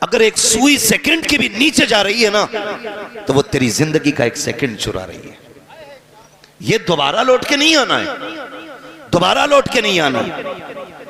अगर एक सुई सेकंड की भी नीचे जा रही है ना, तो वो तेरी जिंदगी का एक सेकंड चुरा रही है। ये दोबारा लौट के नहीं आना है, दोबारा लौट के नहीं आना।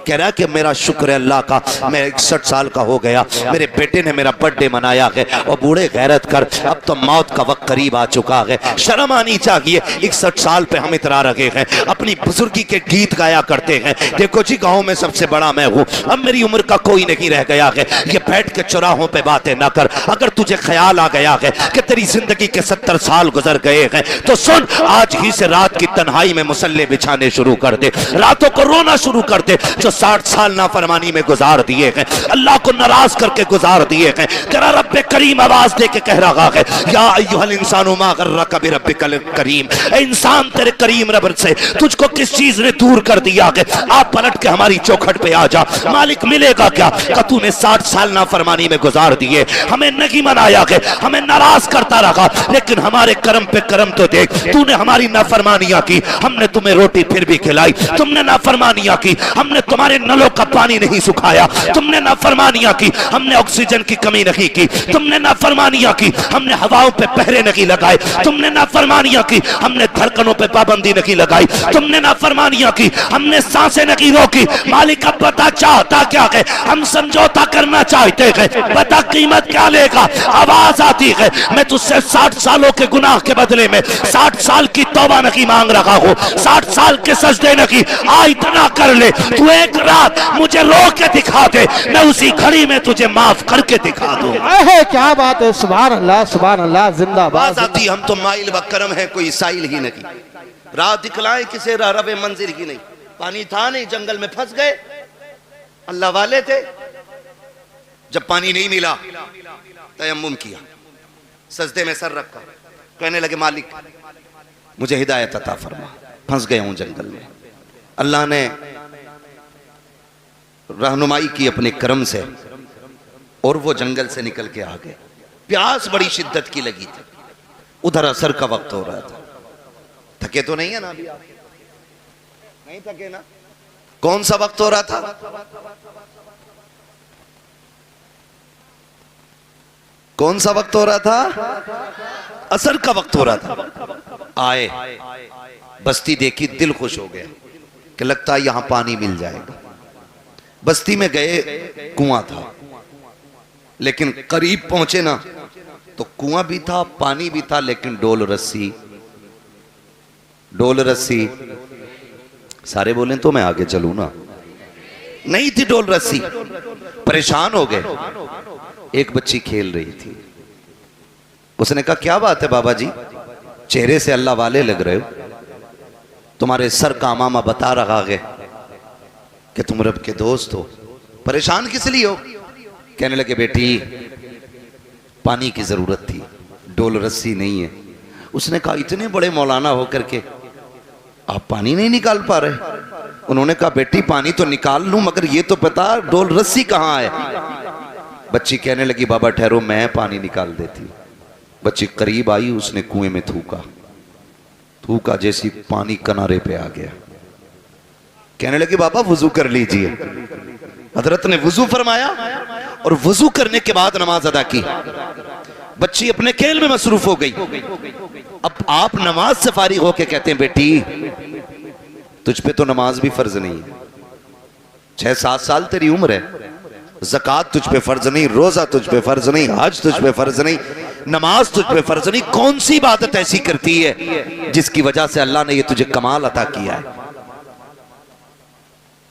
कह रहा कि मेरा शुक्र है अल्लाह का, मैं 61 साल का हो गया, मेरे बेटे ने मेरा बर्थडे मनाया है, और बूढ़े गैरत कर, अब तो मौत का वक्त करीब आ चुका है, शर्म आनी चाहिए। 61 साल पे हम इतरा रहे हैं, अपनी बुजुर्गी के गीत गाया करते हैं, देखो जी गाँव में सबसे बड़ा मैं हूँ, अब मेरी उम्र का कोई नहीं रह गया है। ये बैठ के चौराहों पे बातें ना कर। अगर तुझे ख्याल आ गया है कि तेरी जिंदगी के 70 साल गुजर गए हैं, तो सुन, आज ही से रात की तन्हाई में मुसल्ले बिछाने शुरू कर दे, रातों को रोना शुरू कर दे। जो 60 साल नाफरमानी में गुजार दिए हैं, अल्लाह को नाराज करके गुजार दिए हैं, तेरा रब्बे करीम आवाज दे के कह रहा है, या अय्युहल इंसानु मा गर्रका बिरब्बिकल करीम, ए इंसान तेरे करीम रब से तुझको किस चीज ने दूर कर दिया है। आप पलट के हमारी चौखट पे आ जा, मालिक मिलेगा क्या? का तूने 60 साल नाफरमानी में गुजार दिए, हमें नहीं मनाया है, हमें नाराज करता रहा, लेकिन हमारे कर्म पे कर्म तो देख, तूने हमारी नाफरमानियां की, हमने तुम्हें रोटी फिर भी खिलाई, तुमने नाफरमानियां की, हमने तुम्हारे नलों का पानी नहीं सुखाया, तुमने नाफरमानियां की, हमने ऑक्सीजन की कमी नहीं की, तुमने नाफरमानियां की, हमने हवाओं पे पहरे नहीं लगाए, तुमने नाफरमानियां की, हमने धड़कनों पे पाबंदी नहीं लगाई, तुमने नाफरमानियां की, हमने सांसें नहीं रोकी। मालिक अब बता चाहता क्या है? हम समझौता करना चाहते हैं, बता कीमत क्या लेगा? आवाज आती है, मैं तुझसे 60 सालों के गुनाह के बदले में 60 साल की तौबा नहीं मांग रहा हूँ, 60 साल के सजदे नहीं। आ इतना कर ले, तू एक रात मुझे रो के दिखा दे, मैं उसी घड़ी में तुझे माफ करके दिखा दूं। क्या बात है, सुभान अल्लाह, सुभान अल्लाह, जिंदाबाद। आती हम तो माइल व करम है, कोई साइल ही नहीं, राह दिखलाए किसे रबे मंजिल ही नहीं। पानी था नहीं, जंगल में फंस गए, अल्लाह वाले थे, जब पानी नहीं मिला तयम्मुम किया, सजदे में सर रखा, कहने लगे मालिक मुझे हिदायत अता फरमा, फंस गया हूं जंगल में। अल्लाह ने रहनुमाई की अपने करम से, और वो जंगल से निकल के आ गए। प्यास बड़ी शिद्दत की लगी थी, उधर असर का वक्त हो रहा था। थके तो नहीं है ना अभी आप? नहीं थके ना? कौन सा वक्त हो रहा था? कौन सा वक्त हो रहा था? असर का वक्त हो रहा था। आए, बस्ती देखी, दिल खुश हो गया कि लगता है यहां पानी मिल जाएगा। बस्ती में गए, कुआं था, लेकिन करीब पहुंचे ना तो कुआं भी था, पानी भी था, लेकिन डोल रस्सी, डोल रस्सी। सारे बोले तो मैं आगे चलूं ना, नहीं थी डोल रस्सी। परेशान हो गए। एक बच्ची खेल रही थी, उसने कहा क्या बात है बाबा जी, चेहरे से अल्लाह वाले लग रहे हो, तुम्हारे सर का मामा बता रहा है कि तुम रब के दोस्त हो, परेशान किस लिए हो? कहने लगे बेटी पानी की जरूरत थी, डोल रस्सी नहीं है। उसने कहा इतने बड़े मौलाना होकर के आप पानी नहीं निकाल पा रहे? उन्होंने कहा बेटी पानी तो निकाल लूं, मगर ये तो पता डोल रस्सी कहाँ है। बच्ची कहने लगी बाबा ठहरो, मैं पानी निकाल देती। बच्ची करीब आई, उसने कुएं में थूका, थूका जैसी पानी किनारे पे आ गया। कहने लगी बाबा वुजू कर लीजिए। हजरत ने वुजू फरमाया और वुजू करने के बाद नमाज अदा की। बच्ची अपने खेल में मसरूफ हो गई। अब आप नमाज से फारिग होके कहते हैं बेटी तुझ पे तो नमाज भी फर्ज नहीं है, 6-7 साल तेरी उम्र है, ज़कात तुझ पे फर्ज नहीं, रोजा तुझ पे फर्ज नहीं, हज तुझ पे फर्ज नहीं, नमाज तुझ पे फर्ज नहीं, कौन सी इबादत ऐसी करती है जिसकी वजह से अल्लाह ने ये तुझे कमाल अता किया है,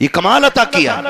ये कमाल अता किया।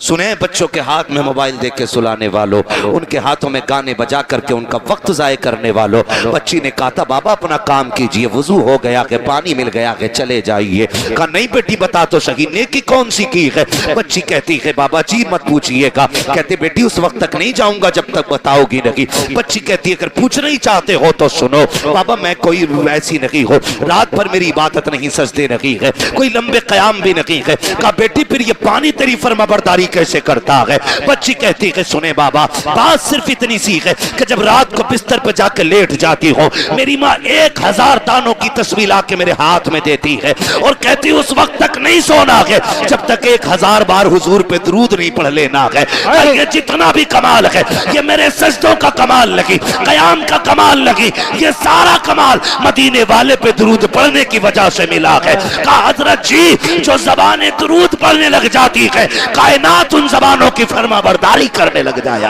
सुने बच्चों के हाथ में मोबाइल देख के सुलाने वालों, उनके हाथों में गाने बजा करके उनका वक्त जाय करने वालों। बच्ची ने कहा था बाबा अपना काम कीजिए, वुजू हो गया कि पानी मिल गया कि चले जाइए। कहा नहीं बेटी बता तो सही नेकी कौन सी की है। बच्ची कहती है बाबा जी मत पूछिएगा। कहते बेटी उस वक्त तक नहीं जाऊंगा जब तक बताओगी नहीं। बच्ची कहती है अगर पूछना ही चाहते हो तो सुनो बाबा, मैं कोई ऐसी नहीं हो, रात भर मेरी इबादत नहीं, सजदे नहीं है, कोई लंबे कयाम भी नहीं है। कहा बेटी फिर ये पानी तेरी फर्माबरदारी तरीके से करता है। बच्ची कहती है सुने बाबा, बात सिर्फ इतनी सी है कि जब रात को बिस्तर पर जाकर लेट जाती हो, मेरी माँ 1000 दानों की तस्वीर लाके मेरे हाथ में देती है और कहती उस वक्त तक नहीं सोना है जब तक 1000 बार हुजूर पे दरूद नहीं पढ़ लेना है। ये जितना भी कमाल है, ये मेरे सजदों का कमाल लगी, कयाम का कमाल लगी, ये सारा कमाल मदीने वाले पे दरूद पढ़ने की वजह से मिला है। कहा हजरत जी जो जबानें दरूद पढ़ने लग जाती है, कायनात उन जबानों की फरमाबरदारी करने लग जाया।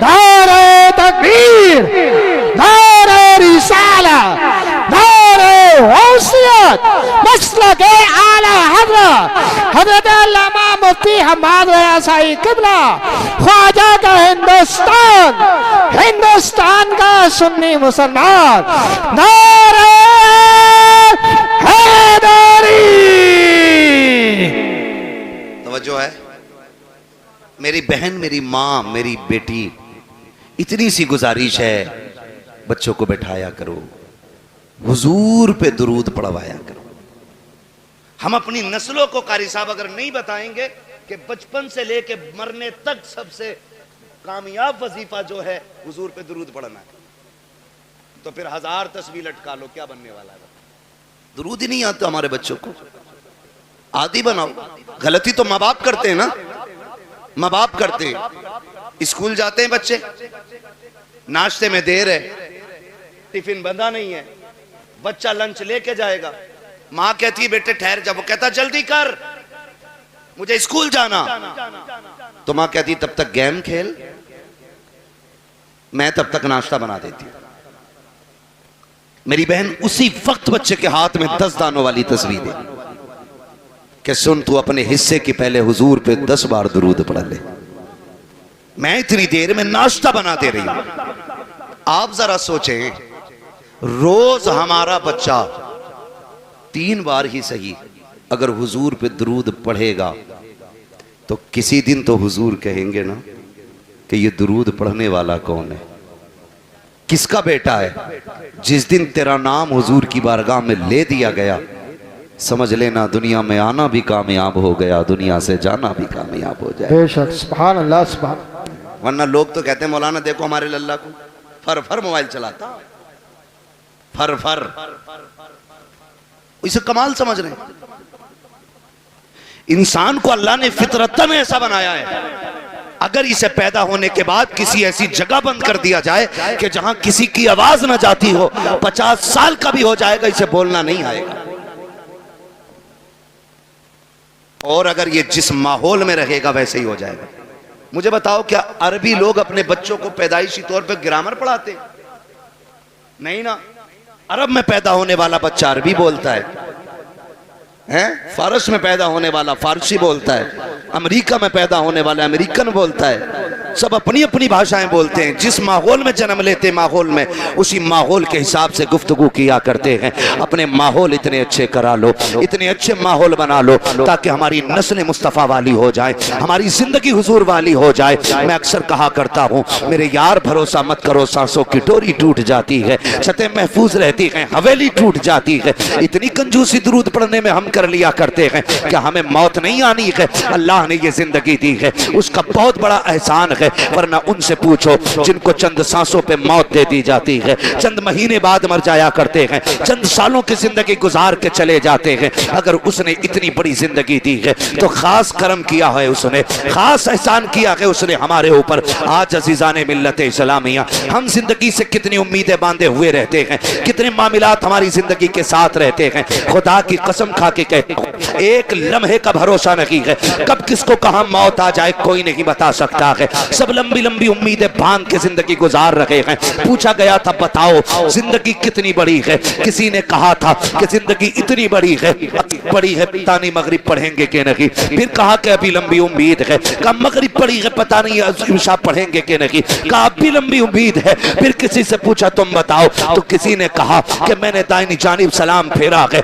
नारे तकबीर, नारे रिसाला, नारे गौसियत, मसलक आला हज़रत अल्लामा मुफ्ती हम्माद रज़ा साईं क़िबला, ख्वाजा का हिंदुस्तान का सुन्नी मुसलमान, नारे हैदरी। तवज्जो है मेरी बहन, मेरी माँ, मेरी बेटी, इतनी सी गुजारिश है, बच्चों को बैठाया करो, हुजूर पे दुरूद पढ़वाया करो। हम अपनी नस्लों को कारी साहब अगर नहीं बताएंगे कि बचपन से लेके मरने तक सबसे कामयाब वजीफा जो है हुजूर पे दुरूद पढ़ना है, तो फिर 1000 तस्वीर लटका लो, क्या बनने वाला है? दुरूद ही नहीं आता हमारे बच्चों को, आदि बनाओ। गलती तो माँ बाप करते हैं ना, माँ बाप करते हैं। स्कूल जाते हैं बच्चे, नाश्ते में देर है, टिफिन बंधा नहीं है, बच्चा लंच लेके जाएगा, माँ कहती है बेटे ठहर जा, वो कहता जल्दी कर मुझे स्कूल जाना, तो माँ कहती तब तक गेम खेल, मैं तब तक नाश्ता बना देती। मेरी बहन उसी वक्त बच्चे के हाथ में 10 दानों वाली तस्वीर है कि सुन तू अपने हिस्से की पहले हुजूर पे 10 बार दुरूद पढ़ ले, मैं इतनी देर में नाश्ता बना दे रही हूं। आप जरा सोचें, रोज हमारा बच्चा 3 बार ही सही अगर हुजूर पे दुरूद पढ़ेगा तो किसी दिन तो हुजूर कहेंगे ना कि ये दुरूद पढ़ने वाला कौन है, किसका बेटा है। जिस दिन तेरा नाम हुजूर की बारगाह में ले दिया गया, समझ लेना दुनिया में आना भी कामयाब हो गया, दुनिया से जाना भी कामयाब हो जाए। बेशक, सुभान अल्लाह, सुभान। वरना लोग तो कहते हैं मौलाना देखो हमारे लल्ला को फर फर मोबाइल चलाता, फर फर, इसे कमाल समझ रहे हैं। इंसान को अल्लाह ने फितरतन ऐसा बनाया है, अगर इसे पैदा होने के बाद किसी ऐसी जगह बंद कर दिया जाए कि जहां किसी की आवाज ना जाती हो, 50 साल का भी हो जाएगा, इसे बोलना नहीं आएगा। और अगर ये जिस माहौल में रहेगा वैसे ही हो जाएगा। मुझे बताओ क्या अरबी लोग अपने बच्चों को पैदाइशी तौर पर ग्रामर पढ़ाते? नहीं ना। अरब में पैदा होने वाला बच्चा अरबी बोलता है, फारस में पैदा होने वाला फारसी बोलता है, अमेरिका में पैदा होने वाला अमेरिकन बोलता है, सब अपनी अपनी भाषाएं बोलते हैं। जिस माहौल में जन्म लेते माहौल में, उसी माहौल के हिसाब से गुफ्तगू किया करते हैं। अपने माहौल इतने अच्छे करा लो, इतने अच्छे माहौल बना लो ताकि हमारी नस्ल मुस्तफ़ा वाली हो जाए, हमारी जिंदगी हुजूर वाली हो जाए। मैं अक्सर कहा करता हूँ मेरे यार भरोसा मत करो, सांसों की डोरी टूट जाती है, छतें महफूज रहती हैं, हवेली टूट जाती है। इतनी कंजूसी दुरूद पढ़ने में हम कर लिया करते हैं कि हमें मौत नहीं आनी है, अल्लाह ने ये जिंदगी दी है, उसका बहुत बड़ा एहसान है। वरना उनसे पूछो जिनको चंद सांसों पे मौत दे दी जाती है, चंद महीने बाद मर जाया करते हैं, चंद सालों की जिंदगी गुजार के चले जाते हैं। अगर उसने इतनी बड़ी जिंदगी दी है तो खास करम किया है उसने, खास एहसान किया है उसने हमारे ऊपर। आज अजीजाने मिल्लत इस्लामिया, हम जिंदगी से कितनी उम्मीदें बांधे हुए रहते हैं, कितने मामलात हमारी जिंदगी के साथ रहते हैं। खुदा की कसम खा के कहते हैं एक लम्हे का भरोसा नहीं है, कब किसको कहां मौत आ जाए कोई नहीं बता सकता है। सब लंबी लंबी उम्मीदें बांध के जिंदगी गुजार रहे हैं। पूछा गया था बताओ जिंदगी कितनी बड़ी है, किसी ने कहा था कि जिंदगी इतनी बड़ी है, पता नहीं मगरिब पढ़ेंगे कि नहीं। फिर कहा कि अभी लंबी उम्मीद है, कहा मगरिब पढ़ी है, पता नहीं इशा पढ़ेंगे कि नहीं। कहा अभी लंबी उम्मीद है। फिर किसी से पूछा तुम बताओ, तो किसी ने कहा कि मैंने दाहिनी जानिब सलाम फेरा है,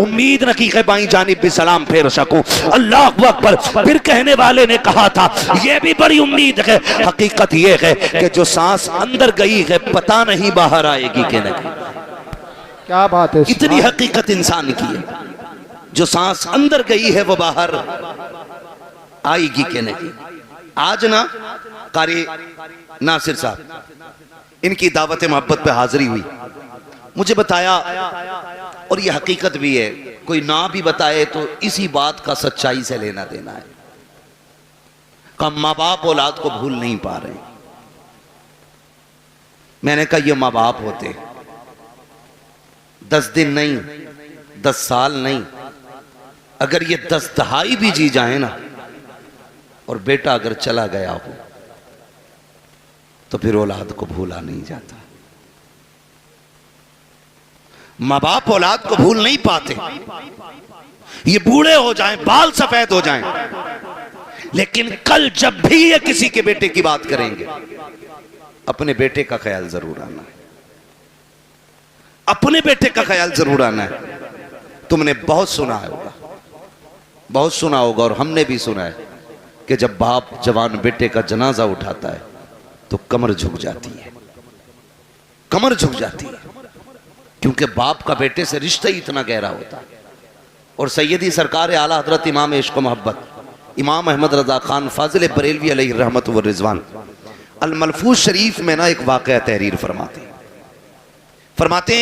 उम्मीद रखी है बाईं जानिब भी सलाम फेर सकूं। अल्लाह अकबर। फिर कहने वाले ने कहा था यह भी बड़ी उम्मीद है। हकीकत यह है कि जो सांस अंदर गई है पता नहीं बाहर आएगी कि नहीं। क्या बात है, इतनी हकीकत इंसान की है, जो सांस अंदर गई है वो बाहर आएगी कि नहीं। आज ना कारी नासिर साहब, इनकी दावत मोहब्बत पे हाजिरी हुई, मुझे बताया, और ये हकीकत भी है, कोई ना भी बताए तो इसी बात का सच्चाई से लेना देना है। कम माँ बाप औलाद को भूल नहीं पा रहे। मैंने कहा ये माँ बाप होते 10 दिन नहीं, 10 साल नहीं, अगर ये 10 दहाई भी जी जाए ना, और बेटा अगर चला गया हो तो फिर औलाद को भूला नहीं जाता। माँ बाप औलाद को भूल नहीं पाते। ये बूढ़े हो जाएं, बाल सफेद हो जाएं, लेकिन कल जब भी ये किसी के बेटे की बात करेंगे, अपने बेटे का ख्याल जरूर आना है, अपने बेटे का ख्याल जरूर आना है। तुमने बहुत सुना होगा, बहुत सुना होगा, और हमने भी सुना है कि जब बाप जवान बेटे का जनाजा उठाता है तो कमर झुक जाती है, कमर झुक जाती है, क्योंकि बाप का बेटे से रिश्ता ही इतना गहरा होता है। और सैयदी सरकार आला हजरत इमाम इश्क मोहब्बत इमाम अहमद रजा खान फाजिल बरेलवी अलैहि रहमत व रिजवान अल मलफूज शरीफ में ना एक वाक़या तहरीर फरमाते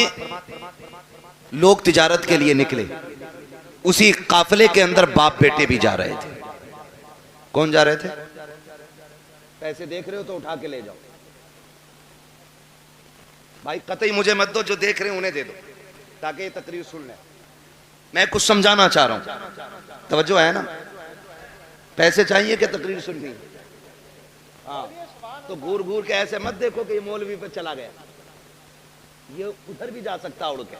लोग तिजारत के लिए निकले, उसी काफिले के अंदर बाप बेटे भी जा रहे थे। कौन जा रहे थे? पैसे देख रहे हो तो उठा के ले जाओ भाई, कतई मुझे मत दो, जो देख रहे हैं उन्हें दे दो ताकि ये तकरीर सुन लें। मैं कुछ समझाना चाह रहा हूं, तवज्जो है ना? पैसे चाहिए कि तकरीर सुननी? हाँ, तो घूर घूर के ऐसे मत देखो कि ये मौलवी पे चला गया, ये उधर भी जा सकता उड़ के।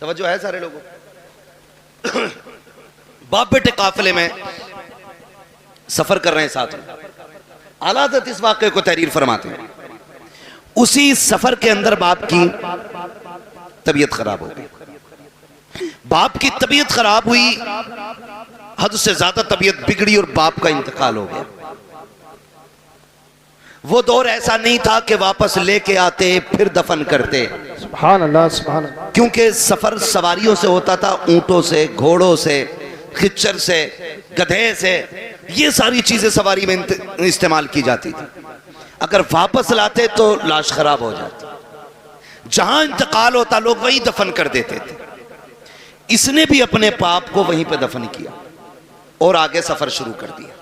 तवज्जो है सारे लोगों? बाप बेटे काफिले में सफर कर रहे हैं साथ में। आला हज़रत इस वाक़े को तहरीर फरमाते हैं। उसी सफर के अंदर बाप की तबीयत खराब हो गई। बाप की तबीयत खराब हुई, हद से ज्यादा तबीयत बिगड़ी और बाप का इंतकाल हो गया। वो दौर ऐसा नहीं था कि वापस लेके आते फिर दफन करते, सुभान अल्लाह, सुभान अल्लाह। क्योंकि सफर सवारियों से होता था, ऊंटों से, घोड़ों से, खिच्चर से, गधे से, ये सारी चीजें सवारी में इस्तेमाल की जाती थी। अगर वापस लाते तो लाश खराब हो जाती। जहां इंतकाल होता लोग वहीं दफन कर देते थे। इसने भी अपने बाप को वहीं पे दफन किया और आगे सफर शुरू कर दिया।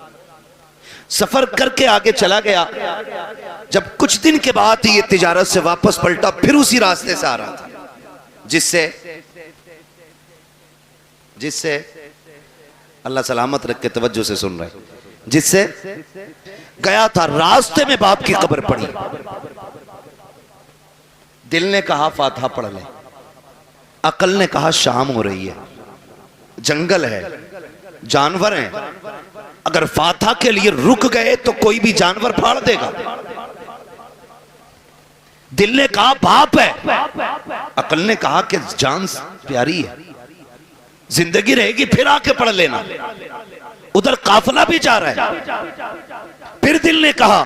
सफर करके आगे चला गया। जब कुछ दिन के बाद ये तिजारत से वापस पलटा, फिर उसी रास्ते से आ रहा था जिससे अल्लाह सलामत रख के तवज्जो से सुन रहे, जिससे गया था। रास्ते में बाप की कब्र पड़ी। दिल ने कहा फातिहा पढ़ ले, अकल ने कहा शाम हो रही है, जंगल है, जानवर हैं, अगर फातिहा के लिए रुक गए तो कोई भी जानवर फाड़ देगा। दिल ने कहा बाप है, अकल ने कहा कि जान प्यारी है, जिंदगी रहेगी फिर आके पढ़ लेना। उधर काफिला भी जा रहा है। फिर दिल ने कहा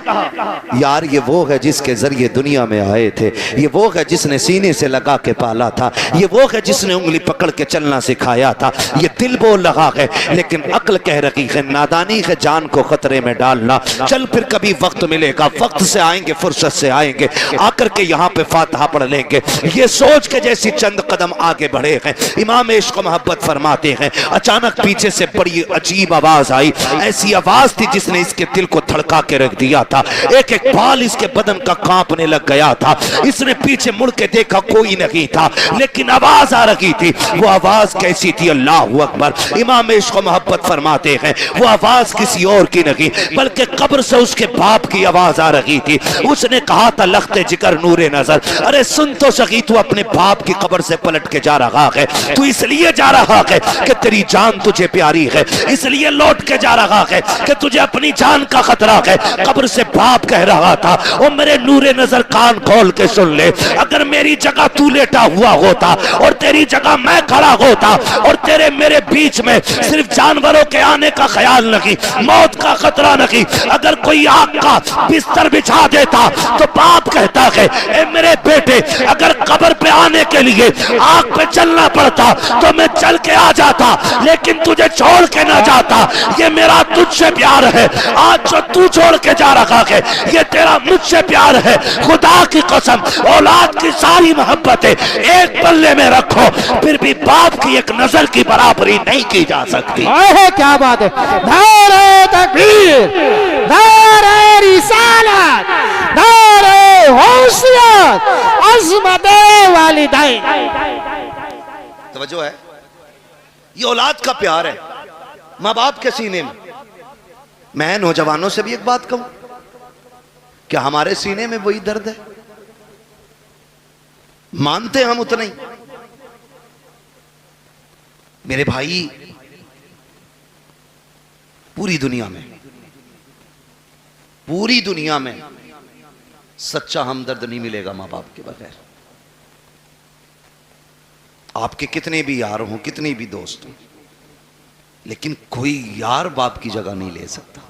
यार ये वो है जिसके जरिए दुनिया में आए थे, ये वो है जिसने सीने से लगा के पाला था, ये वो है जिसने उंगली पकड़ के चलना सिखाया था। ये दिल बोल रहा है, लेकिन अक्ल कह रही है नादानी है जान को खतरे में डालना। चल फिर कभी वक्त मिलेगा, वक्त से आएंगे, फुर्सत से आएंगे, आकर के यहाँ पे फातिहा पढ़ लेंगे। ये सोच के जैसी चंद कदम आगे बढ़े हैं, इमाम इश्क मोहब्बत फरमाते हैं अचानक पीछे से बड़ी अजीब आवाज आई। ऐसी आवाज थी जिसने इसके दिल को धड़का के रख दिया था। एक एक बाल इसके बदन का कांपने लग गया था। इसने पीछे मुड़ के देखा, कोई नहीं था, लेकिन आवाज आ रही थी। वो आवाज कैसी थी? अल्लाहु अकबर। इमाम इश्क मोहब्बत फरमाते हैं वो आवाज किसी और की नहीं बल्कि कब्र से उसके बाप की आवाज आ रही थी। उसने कहा था लख्ते जिगर नूरे नजर, अरे सुन तो सकी, तू अपने बाप की कब्र से पलट के जा रहा है। तू इसलिए जा रहा है कि तेरी जान तुझे प्यारी है, इसलिए लौट के जा रहा है कि तुझे अपनी जान का खतरा है। कब्र से बाप कह रहा था, ओ मेरे नूरे नजर कान खोल के सुन ले, अगर मेरी जगह तू लेटा हुआ होता और तेरी जगह मैं खड़ा होता और तेरे मेरे बीच में सिर्फ जानवरों के आने का ख्याल नहीं, मौत का खतरा नहीं, अगर कोई आग का बिस्तर बिछा देता तो बाप कहता है, ए मेरे बेटे, अगर कब्र पे आने के लिए आग पे चलना पड़ता तो मैं चल के आ जाता, लेकिन तुझे छोड़ के ना जाता। ये मेरा तुझसे प्यार है, आज जो तू छोड़ के जा रखा है ये तेरा मुझसे प्यार है। खुदा की कसम, औलाद की सारी मोहब्बतें एक पल्ले में रखो, फिर भी बाप की एक नजर की बराबरी नहीं की जा सकती। है क्या बात है। नारे तकबीर, नारे रिसालत, नारे होशियत, अज़मते वालिदैन। तवज्जो है, ये औलाद का प्यार है माँ बाप के सीने में। मैं नौजवानों से भी एक बात कहूं, क्या हमारे सीने में वही दर्द है? मानते हम उतना ही। मेरे भाई, पूरी दुनिया में सच्चा हमदर्द नहीं मिलेगा मां बाप के बगैर। आपके कितने भी यार हों, कितने भी दोस्त हों, लेकिन कोई यार बाप की जगह नहीं ले सकता,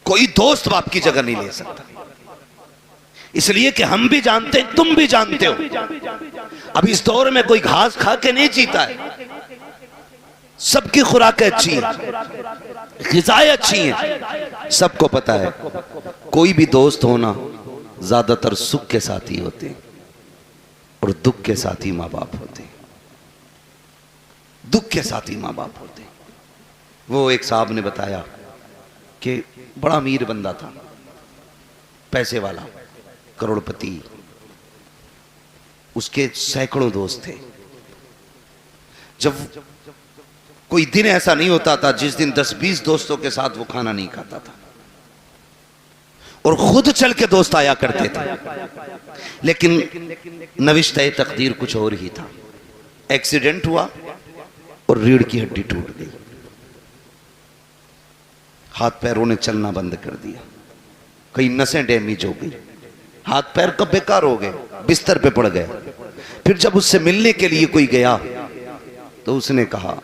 कोई दोस्त बाप की जगह नहीं ले सकता। इसलिए कि हम भी जानते हैं, तुम भी जानते हो, अब इस दौर में कोई घास खा के नहीं जीता है। सबकी खुराकें अच्छी हैं, ग़िज़ाएं अच्छी हैं, सबको पता है। कोई भी दोस्त होना ज्यादातर सुख के साथी होते हैं और दुख के साथी माँ बाप होते हैं। दुख के साथी माँ बाप होते हैं। वो एक साहब ने बताया कि बड़ा अमीर बंदा था, पैसे वाला, करोड़पति, उसके सैकड़ों दोस्त थे। जब कोई दिन ऐसा नहीं होता था जिस दिन 10-20 दोस्तों के साथ वो खाना नहीं खाता था, और खुद चल के दोस्त आया करते थे। लेकिन नविश्ते तकदीर कुछ और ही था। एक्सीडेंट हुआ और रीढ़ की हड्डी टूट गई, हाथ पैरों ने चलना बंद कर दिया, कई नसें डैमेज हो गई, हाथ पैर कब बेकार हो गए, बिस्तर पे पड़ गए। फिर जब उससे मिलने के लिए कोई गया तो उसने कहा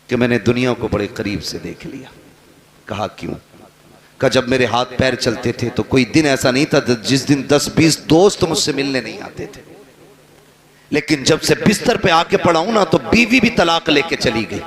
कि मैंने दुनिया को बड़े करीब से देख लिया। कहा क्यों? कहा जब मेरे हाथ पैर चलते थे तो कोई दिन ऐसा नहीं था जिस दिन 10-20 दोस्त मुझसे मिलने नहीं आते थे, लेकिन जब से बिस्तर पे आके पड़ा हूं ना तो बीवी भी तलाक लेके चली गई।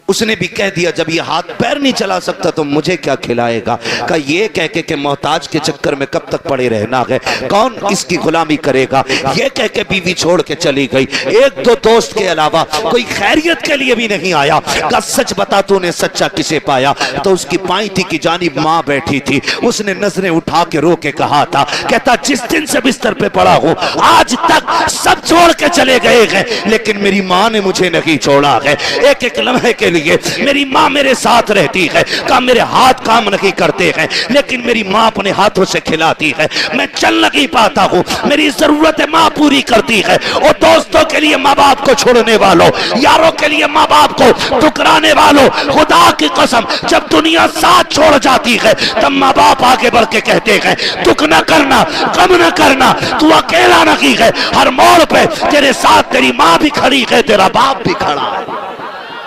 उसने भी कह दिया जब ये हाथ पैर नहीं चला सकता तो मुझे क्या खिलाएगा। का ये कह के मोहताज के चक्कर में कब तक पड़े रहना है, कौन इसकी गुलामी करेगा, ये कह के बीवी छोड़ के चली गई। एक दो दोस्त के अलावा कोई खैरियत के लिए भी नहीं आया। का सच बता तूने सच्चा किसे पाया? तो उसकी पाईथी की जानिब माँ बैठी थी, उसने नजरें उठा के रो के कहा था, कहता जिस दिन से बिस्तर पे पड़ा हो आज तक सब छोड़ के चले गए हैं, लेकिन मेरी माँ ने मुझे नहीं छोड़ा है। एक एक लम्हे के मेरी माँ मेरे साथ रहती है। का मेरे हाथ काम नहीं करते हैं, लेकिन मेरी माँ अपने हाथों से खिलाती है। मैं चल नहीं पाता हूँ, मेरी जरूरत माँ पूरी करती है। और दोस्तों के लिए माँ बाप को छोड़ने वालों, यारों के लिए माँ बाप को ठुकराने वालों, खुदा की कसम जब दुनिया साथ छोड़ जाती है तब माँ बाप आगे बढ़ के कहते हैं दुख न करना, गम न करना, तू अकेला नहीं है, हर मोड़ पे तेरे साथ तेरी माँ भी खड़ी है, तेरा बाप भी खड़ा है।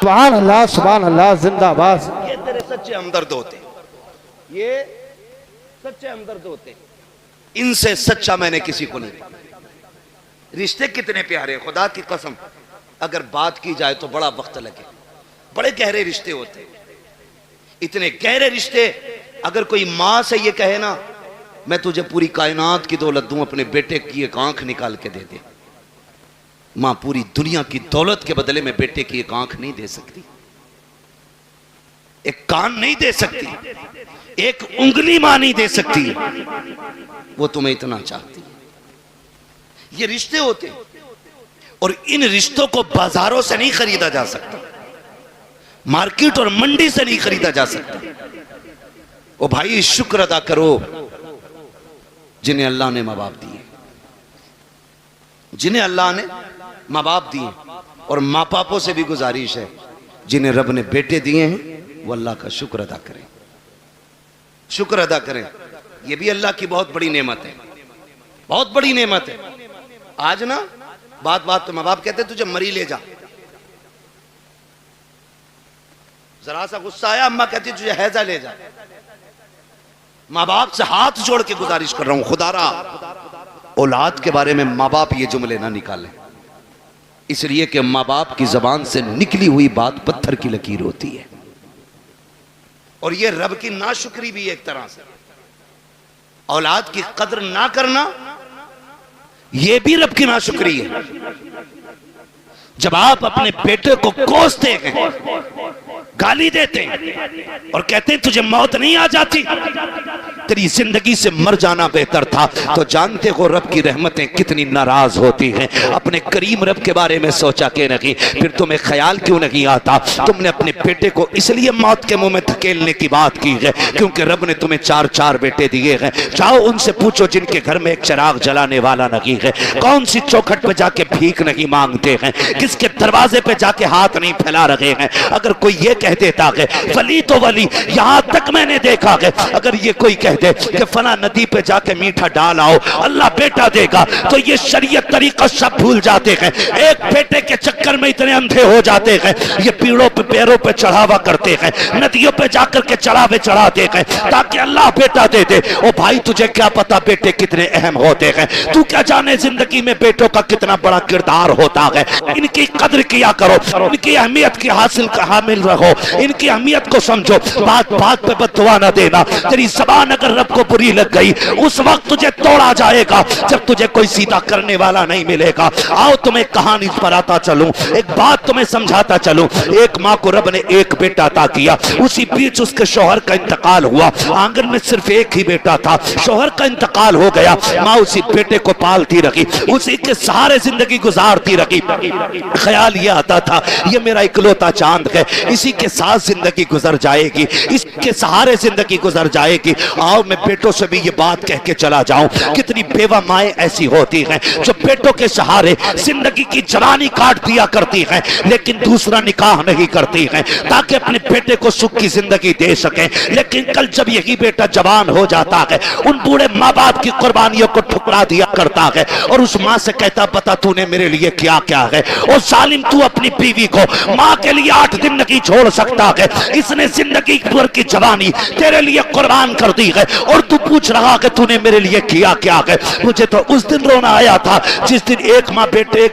सुभान अल्लाह, सुभान अल्लाह, जिंदाबाद। ये तेरे सच्चे हमदर्द होते, ये सच्चे हमदर्द होते, इनसे सच्चा मैंने किसी को नहीं पाया। रिश्ते कितने प्यारे, खुदा की कसम अगर बात की जाए तो बड़ा वक्त लगे। बड़े गहरे रिश्ते होते, इतने गहरे रिश्ते। अगर कोई माँ से ये कहे ना मैं तुझे पूरी कायनात की दौलत दूं, अपने बेटे की एक आंख निकाल के दे दे, मां पूरी दुनिया की दौलत के बदले में बेटे की एक आंख नहीं दे सकती, एक कान नहीं दे सकती, एक उंगली मां नहीं दे सकती। वो तुम्हें इतना चाहती है। ये रिश्ते होते हैं, और इन रिश्तों को बाजारों से नहीं खरीदा जा सकता, मार्केट और मंडी से नहीं खरीदा जा सकता। ओ भाई, शुक्र अदा करो जिन्हें अल्लाह ने मां बाप दिए, जिन्हें अल्लाह ने माँ बाप दिए। और माँ बापों से भी गुजारिश है जिन्हें रब ने बेटे दिए हैं वो अल्लाह का शुक्र अदा करें, शुक्र अदा करें। ये भी अल्लाह की बहुत बड़ी नेमत है, बहुत बड़ी नेमत है। आज ना बात बात तो माँ बाप कहते तुझे मरी ले जा, जरा सा गुस्सा आया अम्मा कहती तुझे हैजा ले जा। माँ बाप से हाथ जोड़ के गुजारिश कर रहा हूं, खुदारा औलाद के बारे में माँ बाप ये जुमले ना निकालें, इसलिए कि माँ बाप की जबान से निकली हुई बात पत्थर की लकीर होती है। और ये रब की नाशुक्री भी एक तरह से, औलाद की कदर ना करना ये भी रब की नाशुक्री है। जब आप अपने बेटे को कोसते हैं, गाली देते हैं और कहते हैं तुझे मौत नहीं आ जाती, तेरी जिंदगी से मर जाना बेहतर था, तो जानते हो रब की रहमतें कितनी नाराज होती हैं। अपने करीम रब के बारे में सोचा के नहीं, फिर तुम्हें ख्याल क्यों नहीं आता? तुमने अपने बेटे को इसलिए मौत के मुंह में धकेलने की बात की है क्योंकि रब ने तुम्हें 4-4 बेटे दिए हैं। जाओ उनसे पूछो जिनके घर में एक चिराग जलाने वाला नहीं है, कौन सी चौखट पे जाके भीख नहीं मांगते हैं, किसके दरवाजे पे जाके हाथ नहीं फैला रहे हैं। अगर कोई ये कह देता है वली तो वली, यहां तक मैंने देखा है अगर ये कोई कह दे कि फला नदी पे जाके मीठा डाल आओ अल्लाह बेटा देगा, तो ये शरीयत तरीका सब भूल जाते हैं। एक बेटे के चक्कर में इतने अंधे हो जाते हैं, ये पीड़ों पे पैरों पे चढ़ावा करते हैं, नदियों पे जाकर के चढ़ावे चढ़ाते हैं ताकि अल्लाह बेटा दे दे। ओ भाई तुझे क्या पता बेटे कितने अहम होते हैं, तू क्या जाने जिंदगी में बेटों का कितना बड़ा किरदार होता है। इनकी कदर किया करो, इनकी अहमियत की हामिल रहो, इनकी अहमियत को समझो, बात बात पे बददुआ न देना। तेरी जबान अगर रब को बुरी लग गई उस वक्त तुझे तोड़ा जाएगा जब तुझे कोई सीधा करने वाला नहीं मिलेगा। आओ तुम्हें कहानी पर आता चलूं, एक बात तुम्हें समझाता चलूं। एक माँ को रब ने एक बेटा अता किया, उसी बीच उसके शौहर का इंतकाल हुआ, आंगन में सिर्फ एक ही बेटा था, शौहर का इंतकाल हो गया, माँ उसी बेटे को पालती रही, उसी के सहारे जिंदगी गुजारती रही। ख्याल ये आता था ये मेरा इकलौता चांद है, इसी के साथ जिंदगी गुजर जाएगी, इसके सहारे जिंदगी गुजर जाएगी। आओ मैं बेटों से भी ये बात कह के चला जाऊं, कितनी बेवा माएं ऐसी होती हैं जो बेटों के सहारे जिंदगी की जवानी काट दिया करती हैं लेकिन दूसरा निकाह नहीं करती हैं ताकि अपने बेटे को सुख की जिंदगी दे सकें। लेकिन कल जब यही बेटा जवान हो जाता है उन बूढ़े माँ बाप की कुर्बानियों को ठुकरा दिया करता है और उस माँ से कहता बता तूने मेरे लिए क्या क्या है। और जालिम तू अपनी बीवी को माँ के लिए 8 दिन नहीं छोड़ सकता है, इसने जिंदगी भर की जवानी तेरे लिए कुर्बान कर दी है और तू पूछ रहा है तूने मेरे लिए किया क्या है। मुझे तो उस दिन रोना आया था जिस दिन एक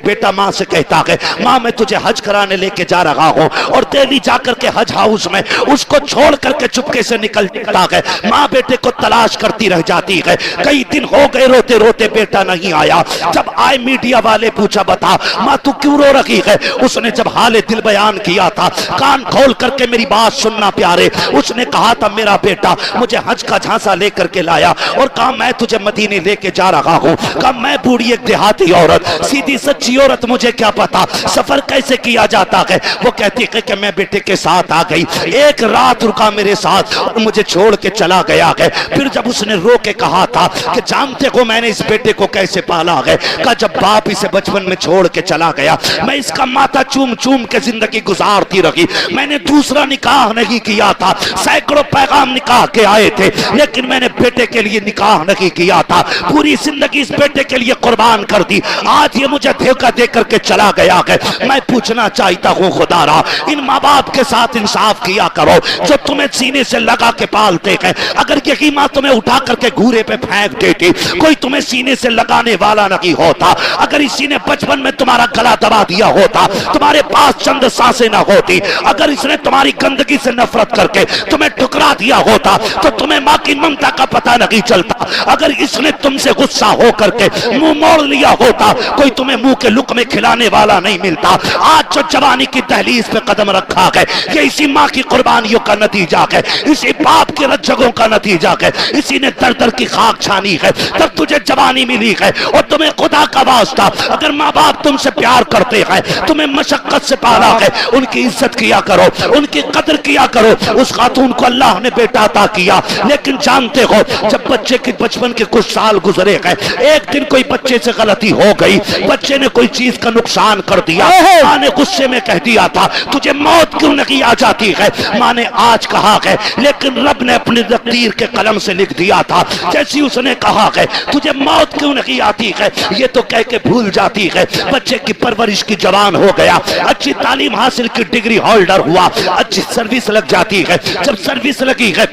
बेटा माँ से कहता है माँ मैं तुझे हज कराने लेके जा रहा हूँ और दिल्ली जाकर के हज हाउस में उसको छोड़ करके चुपके से निकल जाता है। माँ बेटे को तलाश करती रह जाती है, कई दिन हो गए रोते रोते बेटा नहीं आया। जब आए मीडिया वाले पूछा बता माँ तू क्यों रो रही है, उसने जब हाले दिल बयान किया था, कान खोल करके मेरी बात सुनना प्यारे, उसने कहा था मेरा बेटा मुझे हज का झांसा लेकर के लाया और कहा मैं तुझे मदीने लेके जा रहा हूँ। कहा मैं बूढ़ी एक देहाती औरत, सीधी सच्ची औरत, मुझे क्या पता सफर कैसे किया जाता है। वो कहती है कि मैं बेटे के साथ आ गई, एक रात रुका मेरे साथ और मुझे छोड़ के चला गया है। फिर जब उसने रो के कहा था कि जानते हो मैंने इस बेटे को कैसे पाला है, कहा जब बाप इसे बचपन में छोड़ के चला गया मैं इसका माथा चूम चूम के जिंदगी गुजारती रही, मैंने दूसरा निकाह नहीं किया था, सैकड़ों पैगाम निकाह के आए थे लेकिन मैंने बेटे के लिए निकाह नहीं किया था, पूरी जिंदगी इस बेटे के लिए कुर्बान कर दी, आज ये मुझे धोखा दे करके चला गया है। मैं पूछना चाहता हूँ खुदारा इन माँ बाप के साथ इंसाफ किया करो जो तुम्हें सीने से लगा के पालते हैं। अगर यही माँ तुम्हें उठा करके घूरे पे फेंक देती, कोई तुम्हें सीने से लगाने वाला नहीं होता। अगर इसी ने बचपन में तुम्हारा गला दबा दिया होता, तुम्हारे पास चंद सांसें ना होती, अगर इसने तुम्हारी गंदगी से नफरत करके तुम्हें ठुकरा दिया होता तो तुम्हें माँ की ममता का पता नहीं चलता। अगर इसने तुमसे गुस्सा हो करके मुंह मोड़ लिया होता, कोई तुम्हें मुंह के लुक में खिलाने वाला नहीं मिलता। आज जो जवानी की दहलीज पे कदम रखा है ये इसी माँ की कुर्बानियों का नतीजा है, इसी बाप के रज्जगों का नतीजा है, इसी ने दर दर की खाक छानी है तब तुझे जवानी मिली है। और तुम्हें खुदा का वास्ता अगर माँ बाप तुमसे प्यार करते हैं, तुम्हें मशक्कत से पाला है, उनकी इज्जत किया करो, उनकी कदर किया करो। उस खातून को अल्लाह ने बेटा अता किया लेकिन जानते हो जब बच्चे के बचपन के कुछ साल गुजरे गए, एक दिन कोई बच्चे से गलती हो गई, बच्चे ने कोई चीज का नुकसान कर दिया, माँ ने गुस्से में कह दिया था तुझे मौत क्यों नहीं आ जाती है। माँ ने आज कहा है लेकिन रब ने अपनी तकदीर के कलम से लिख दिया था, जैसी उसने कहा है तुझे मौत क्यों नहीं आती है, ये तो कह के भूल जाती है। बच्चे की परवरिश की जवान हो गया, अच्छी तालीम हासिल की डिग्री होल्डर हुआ, अच्छी सर्विस लग जाती है, जब सर्विस लगी है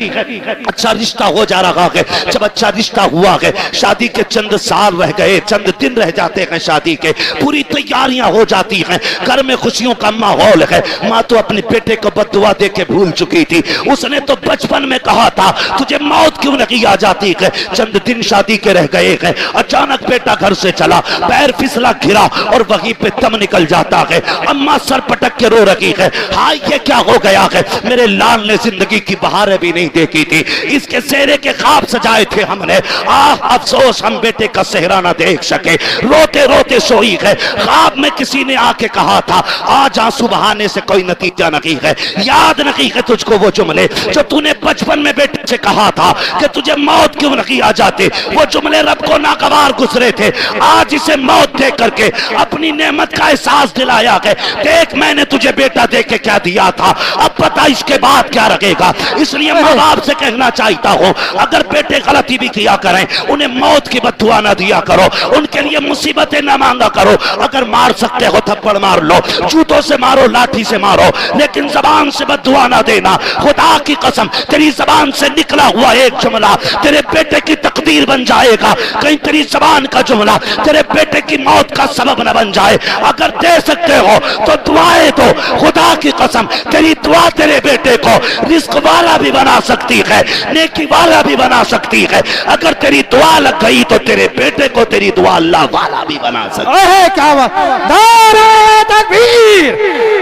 अच्छा रिश्ता हो जा रहा है, जब अच्छा रिश्ता हुआ है, शादी के चंद साल रह गए, चंद दिन रह जाते हैं शादी के, पूरी तैयारियां हो जाती हैं, घर में खुशियों का माहौल है। माँ तो अपने बेटे को बद्दुआ दे के भूल चुकी थी, उसने तो बचपन में कहा था तुझे मौत क्यों नहीं आ जाती है। चंद दिन शादी के रह गए हैं, अचानक बेटा घर से चला, पैर फिसला गिरा और वहीं पे दम निकल जाता है। अम्मा सर पटक के रो रही है, हाय ये क्या हो गया है, मेरे लाल ने जिंदगी की बहारें भी नहीं देखी थी, इसके सेहरे के ख्वाब सजाए थे हमने, अफसोस हम बेटे का सेहरा ना देख सके। रोते रोते सोई है, ख्वाब में किसी ने आके कहा था आज आंसू बहाने से कोई नतीजा नहीं है, याद नहीं है तुझको वो जुमले जो तूने बचपन में बेटे से कहा था कि तुझे मौत क्यों नहीं आ जाती, वो जुमले रब को नागवार गुजरे थे। आज इसे मौत दे करके अपनी नेमत का एहसास दिलाया है, देख मैंने तुझे बेटा दे के क्या दिया था, अब पता इसके बाद क्या रखेगा। इसलिए माँ बाप से कहना चाहता हूँ अगर बेटे गलती भी किया करें उन्हें मौत की बद्दुआ ना दिया करो, उनके लिए मुसीबतें ना मांगा करो, अगर मार सकते हो थप्पड़ मार लो, जूतों से मारो, लाठी से मारो, लेकिन जबान से बद्दुआ ना देना। खुदा की कसम तेरी जबान से निकला हुआ एक जुमला तेरे बेटे की तकदीर बन जाएगा, कहीं तेरी जबान का जुमला तेरे बेटे की मौत का सबब न बन जाए। अगर दे सकते हो तो दुआएं दो, खुदा की कसम तेरी दुआ तेरे बेटे को रिस्क वाला भी बना सकती है, नेकी वाला भी बना सकती है। अगर तेरी दुआ लग गई तो तेरे बेटे को तेरी दुआ अल्लाह वाला भी बना सकती है। क्या बात, नारे तकबीर,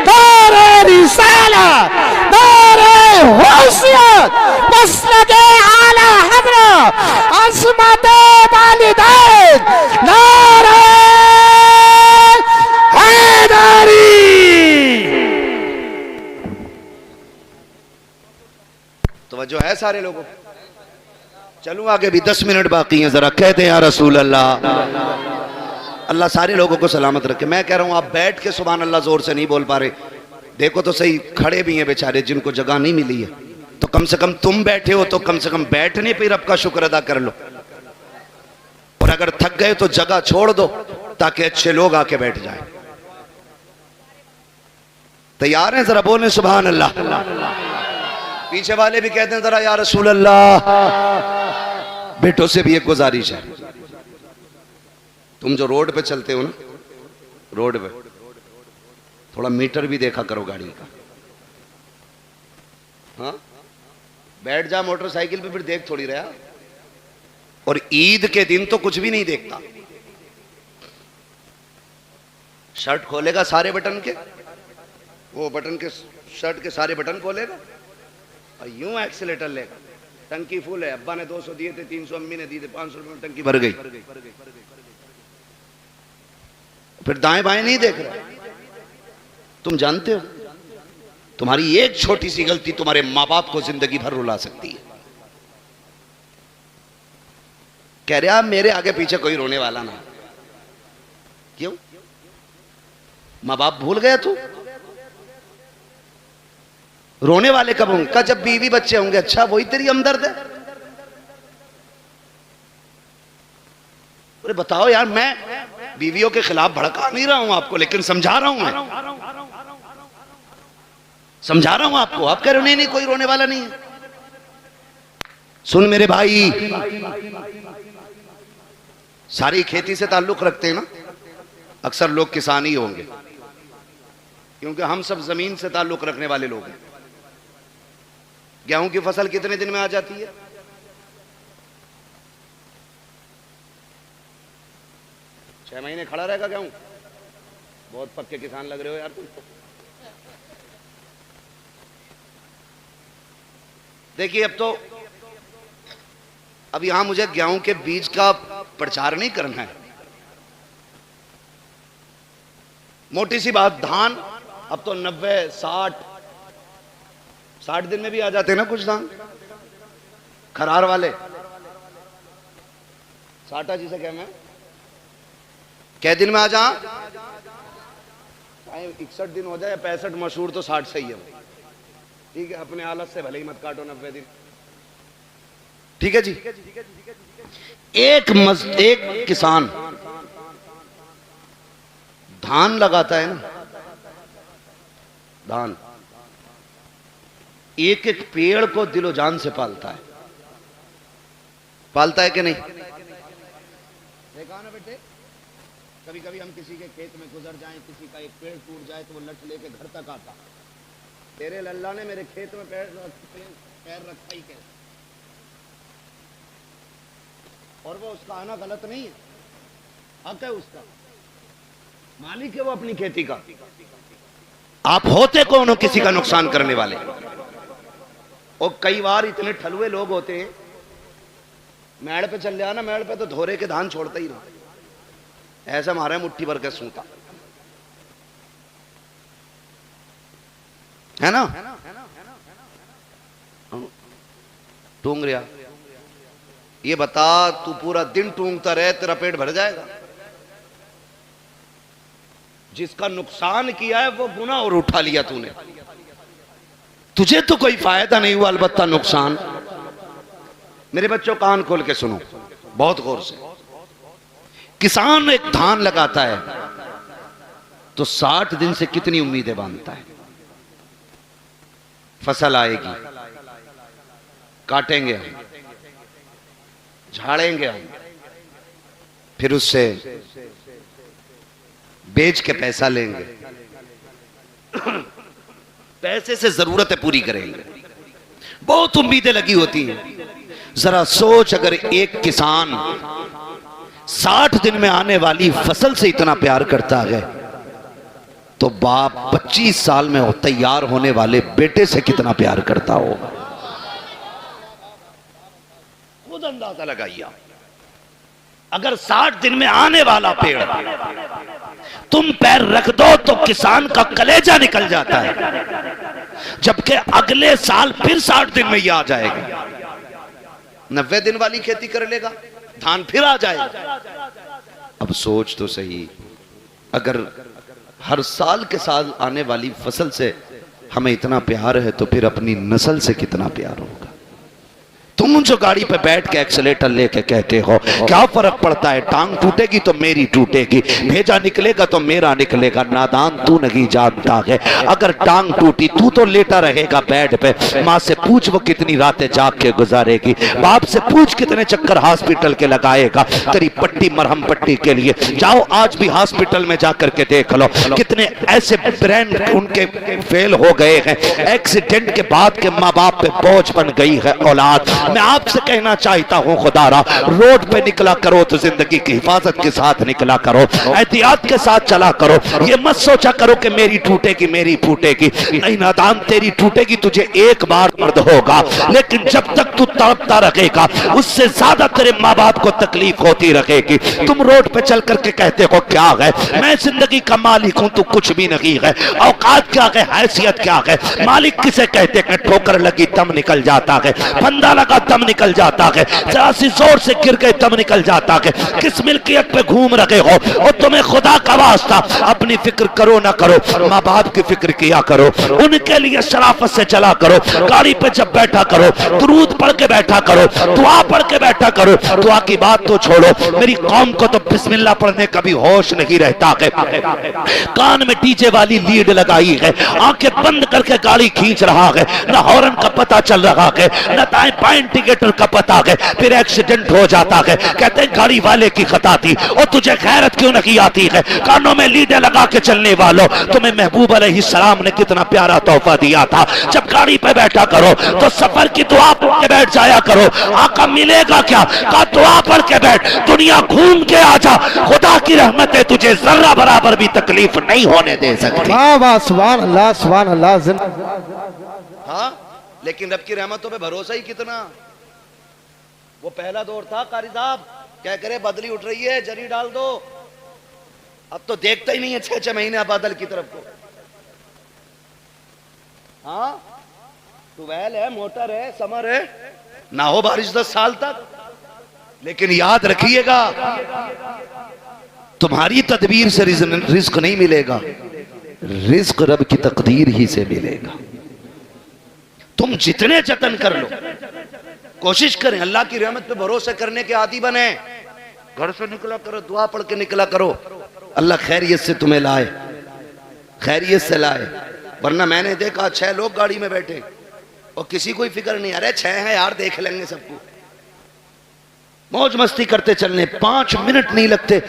नारे रिसालत, नारे हुस्सियत, मसलके आला हज़रत, अज़मते वालिदैन, नारे हैदरी। तवज्जो है सारे लोगों, चलूं आगे भी 10 मिनट बाकी हैं, जरा कहते हैं या रसूल अल्लाह। अल्लाह सारे लोगों को सलामत रखे। मैं कह रहा हूं आप बैठ के सुभान अल्लाह जोर से नहीं बोल पा रहे, देखो तो सही खड़े भी हैं बेचारे जिनको जगह नहीं मिली है, तो कम से कम तुम बैठे हो तो कम से कम बैठने पे रब का शुक्र अदा कर लो, और अगर थक गए तो जगह छोड़ दो ताकि अच्छे लोग आके बैठ जाए। तैयार हैं? जरा बोलें सुभान अल्लाह। पीछे वाले भी कहते हैं जरा या रसूल अल्लाह। बेटों से भी एक गुजारिश है, तुम जो रोड पे चलते हो ना, रोड पे थोड़ा मीटर भी देखा करो गाड़ी का। हाँ बैठ जा मोटरसाइकिल पे, फिर देख थोड़ी रहा। और ईद के दिन तो कुछ भी नहीं देखता, शर्ट खोलेगा सारे बटन के, वो बटन के शर्ट के सारे बटन खोलेगा और यूं एक्सीलेटर लेगा, टंकी फुल है, अब्बा ने 200 दिए थे, 300 अम्मी ने दिए थे, 500 रुपए में टंकी भर गई, फिर दाएं बाएं नहीं देख रहा। तुम जानते हो तुम्हारी एक छोटी सी गलती तुम्हारे माँ बाप को जिंदगी भर रुला सकती है। कह रहे आप मेरे आगे पीछे कोई रोने वाला ना, क्यों? माँ बाप भूल गया तू? रोने वाले कब होंगे? जब बीवी बच्चे होंगे। अच्छा वही तेरी हमदर्द है? अरे बताओ यार, मैं बीवियों के खिलाफ भड़का नहीं रहा हूं आपको, लेकिन समझा रहा हूं, मैं समझा रहा हूं आपको। आप कह रहे हो नहीं नहीं कोई रोने वाला नहीं है। सुन मेरे भाई, सारी खेती से ताल्लुक रखते हैं ना, अक्सर लोग किसान ही होंगे, क्योंकि हम सब जमीन से ताल्लुक रखने वाले लोग हैं। गेहूं की फसल कितने दिन में आ जाती है? छह महीने खड़ा रहेगा गेहूं। बहुत पक्के किसान लग रहे हो यार तुम। देखिए अब यहां मुझे गेहूं के बीज का प्रचार नहीं करना है। मोटी सी बात, धान अब तो 90, 60 दिन में भी आ जाते हैं ना कुछ धान। खरार वाले साटा जिसे कह मैं कै दिन में आ जा 61 दिन हो जाए 65 मशहूर तो 60 सही है। ठीक है, अपने हालत से भले ही मत काटो 90 दिन। ठीक है जी। एक किसान धान लगाता है ना, धान एक एक पेड़ को दिलो जान से पालता है। पालता है कि नहीं? देखा ना बेटे, कभी कभी हम किसी के खेत में गुजर जाएं, किसी का एक पेड़ टूट जाए तो वो लट लेके घर तक आता। तेरे लल्ला ने मेरे खेत में पैर रखा ही कैसे? और वो उसका आना गलत नहीं है, हक है उसका, मालिक है वो अपनी खेती का। आप होते कौन हो किसी का नुकसान करने वाले? और कई बार इतने ठलुए लोग होते हैं, मेड़ पे चल जाना, मेड़ पे तो धोरे के धान छोड़ता ही नहीं, ऐसा मारा मुट्ठी भर के सूता है ना, टूंग रिया। ये बता, तू पूरा दिन टूंगता रहे तेरा पेट भर जाएगा? जिसका नुकसान किया है वो गुनाह और उठा लिया तूने, तुझे तो कोई फायदा नहीं हुआ, अलबत्ता नुकसान। मेरे बच्चों कान खोल के सुनो बहुत गौर से। किसान एक धान लगाता है तो 60 दिन से कितनी उम्मीदें बांधता है। फसल आएगी, काटेंगे हम, झाड़ेंगे हम, फिर उससे बेच के पैसा लेंगे, पैसे से जरूरतें पूरी करेंगे, बहुत उम्मीदें लगी होती हैं। जरा सोच, अगर एक किसान 60 दिन में आने वाली फसल से इतना प्यार करता है तो बाप 25 साल में तैयार होने वाले बेटे से कितना प्यार करता होगा। खुद अंदाजा लगाइए। अगर 60 दिन में आने वाला पेड़ तुम पैर रख दो तो किसान का कलेजा निकल जाता है, जबकि अगले साल फिर 60 दिन में ही आ जाएगा। 90 दिन वाली खेती कर लेगा, धान फिर आ जाएगा। अब सोच तो सही, अगर हर साल के साल आने वाली फसल से हमें इतना प्यार है तो फिर अपनी नस्ल से कितना प्यार होगा। तुम जो गाड़ी पे बैठ के एक्सीलेटर लेके कहते हो क्या फर्क पड़ता है, टांग टूटेगी तो मेरी टूटेगी, भेजा निकलेगा तो मेरा निकलेगा। नादान तू नहीं जानता है, अगर टांग टूटी तू तो लेटा रहेगा बेड पे। माँ से पूछ वो कितनी रातें जाग के गुजारेगी, बाप से पूछ कितने चक्कर हॉस्पिटल के लगाएगा तेरी पट्टी मरहम पट्टी के लिए। जाओ आज भी हॉस्पिटल में जाकर के देख लो कितने ऐसे ब्रेन उनके फेल हो गए हैं, एक्सीडेंट के बाद के माँ बाप पे बोझ बन गई है औलाद। मैं आपसे कहना चाहता हूं खुदारा, रोड पे निकला करो तो जिंदगी की हिफाजत के साथ निकला करो, एहतियात के साथ चला करो। ये मत सोचा करो कि मेरी टूटेगी मेरी फूटेगी, नहीं नादान, तेरी टूटेगी, तुझे एक बार दर्द होगा, लेकिन जब तक तू तड़पता रहेगा उससे ज्यादा तेरे माँ बाप को तकलीफ होती रहेगी। तुम रोड पे चल करके कहते हो क्या है, मैं जिंदगी का मालिक हूं, तू कुछ भी नहीं है। औकात क्या है, हैसियत क्या है, मालिक किसे कहते हैं? ठोकर लगी तम निकल जाता है, फंदा लगा दम निकल जाता है, जरा सी जोर से गिर गए दम निकल जाता है। किस मिल्कियत पे घूम रहे हो? और तुम्हें खुदा का वास्ता अपनी फिक्र करो ना करो, माँ बाप की फिक्र किया करो, उनके लिए शराफत से चला करो। गाड़ी पे जब बैठा करो दुरूद पढ़ के बैठा करो, दुआ पढ़ के बैठा करो। दुआ की बात तो छोड़ो, मेरी कौम को तो बिस्मिल्लाह पढ़ने का भी होश नहीं रहता है। कान में डीजे वाली लीड लगाई है, आंखें बंद करके गाड़ी खींच रहा है, न हॉर्न का पता चल रहा है, न दाएं बाएं इंडिकेटर का पता है, फिर एक्सीडेंट हो जाता है। कहते हैं गाड़ी वाले की खता थी। और तुझे खैरत क्यों नहीं आती है? कानों में लीडे लगा के चलने वालों, तुम्हें महबूब अलैहिस्सलाम ने कितना प्यारा तोहफा दिया था। जब गाड़ी पे बैठा करो तो सफर की दुआ पढ़ के बैठ जाया करो। आका मिलेगा क्या? का दुआ पढ़ के बैठ, दुनिया घूम के आ जा, खुदा की रहमत है तुझे जर्रा बराबर भी तकलीफ नहीं होने दे सकती। वाह वाह, सुभान अल्लाह सुभान अल्लाह। हाँ, लेकिन रब की रहमतों पे भरोसा ही कितना। वो पहला दौर था, कारी साहब क्या करे, बदली उठ रही है जरी डाल दो, अब तो देखता ही नहीं है 6-6 महीने बादल की तरफ को। हाँ, ट्यूबवेल है, मोटर है, समर है, ना हो बारिश 10 साल तक, लेकिन याद रखिएगा तुम्हारी तदबीर से रिज्क नहीं मिलेगा, रिज्क रब की तकदीर ही से मिलेगा। तुम जितने जतन कर लो, कोशिश करें अल्लाह की रहमत पे भरोसा करने के आदी बने। घर से निकला करो, दुआ पढ़ के निकला करो, अल्लाह खैरियत से तुम्हें लाए, खैरियत से लाए। वरना मैंने देखा 6 लोग गाड़ी में बैठे और किसी को फिक्र नहीं, अरे 6 है यार देख लेंगे सबको, मौज मस्ती करते चलने 5 मिनट नहीं लगते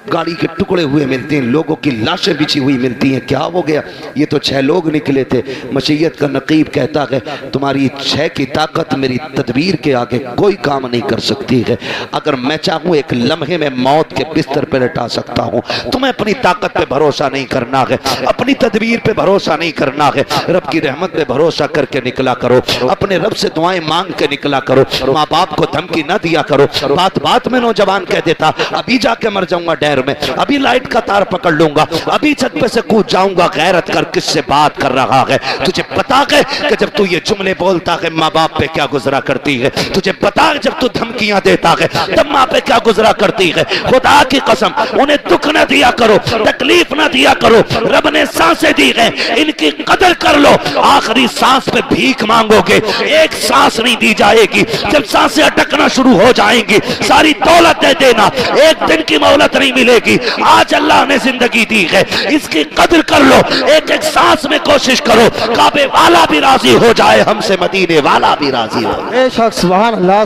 गाड़ी के टुकड़े हुए मिलते हैं, लोगों की लाशें बिछी हुई मिलती हैं। क्या हो गया? ये तो 6 लोग निकले थे। मशीयत का नकीब कहता है तुम्हारी 6 की ताकत मेरी तदबीर के आगे कोई काम नहीं कर सकती है। अगर मैं चाहूँ एक लम्हे में मौत के बिस्तर पर लटा सकता हूँ। तुम्हें अपनी ताकत पे भरोसा नहीं करना है, अपनी तदबीर पे भरोसा नहीं करना है, रब की रहमत पे भरोसा करके निकला करो, अपने रब से दुआएं मांग के निकला करो, माँ बाप को धमकी न दिया करो। बात बात में नौजवान कह देता अभी जाके मर जाऊंगा डैर में, अभी लाइट का तार पकड़ लूंगा, अभी छत पे से कूद जाऊंगा। गैरत कर किससे बात कर रहा है? तुझे पता है कि जब तू ये जुमले बोलता है माँ बाप पे क्या गुजरा करती है? तुझे पता है जब तू धमकियां देता है तब माँ पे क्या गुजरा करती है? खुदा की कसम उन्हें दुख न दिया करो, तकलीफ न दिया करो। रब ने सांसें दी है, इनकी कदर कर लो। आखिरी सांस पे भीख मांगोगे, एक सांस नहीं दी जाएगी। जब सांसें अटकना शुरू हो जाएंगी सारी दौलत दे देना, एक दिन की मोहलत नहीं मिलेगी। आज अल्लाह ने जिंदगी दी है, इसकी कदर कर लो। एक एक सांस में कोशिश करो काबे वाला भी राजी हो जाए हमसे, मदीने वाला भी राजी हो। बेशक सुभान अल्लाह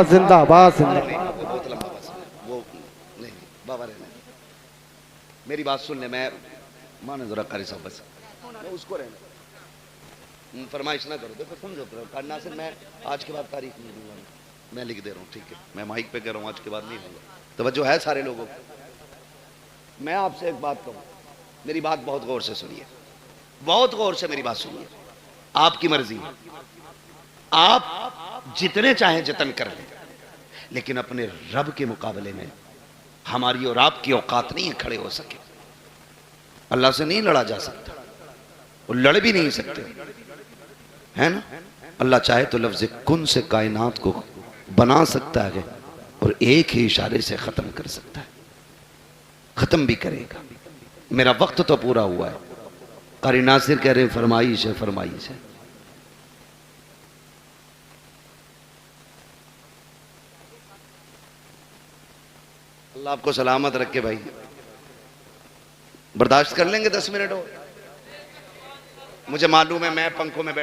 जिंदाबाद जिंदाबाद। वो नहीं बाबा रहने, मेरी बात सुन ले, मैं माने जरा कारी साहब बस मैं उसको रहने फरमाइश ना करो। देखो समझो नासिर, मैं आज के बाद तारीख नहीं दूंगा, मैं लिख दे रहा हूँ, ठीक है? मैं माइक पे कह रहा हूँ, आज के बाद नहीं होगा। तवज्जो है सारे लोगों को? मैं आपसे एक बात कहूँ, मेरी बात बहुत गौर से सुनिए, बहुत गौर से मेरी बात सुनिए। आपकी मर्जी है, आप जितने चाहें जतन कर लें, लेकिन अपने रब के मुकाबले में हमारी और आपकी औकात नहीं है खड़े हो सके। अल्लाह से नहीं लड़ा जा सकता और लड़ भी नहीं सकते, है ना? अल्लाह चाहे तो लफ्ज़ कुन से कायनात को बना सकता है और एक ही इशारे से खत्म कर सकता है, खत्म भी करेगा। मेरा वक्त तो पूरा हुआ है। कारी नासिर कह रहे फरमाइश है, फरमाइश है। अल्लाह आपको सलामत रखे भाई, बर्दाश्त कर लेंगे 10 मिनट और? मुझे मालूम है मैं पंखों में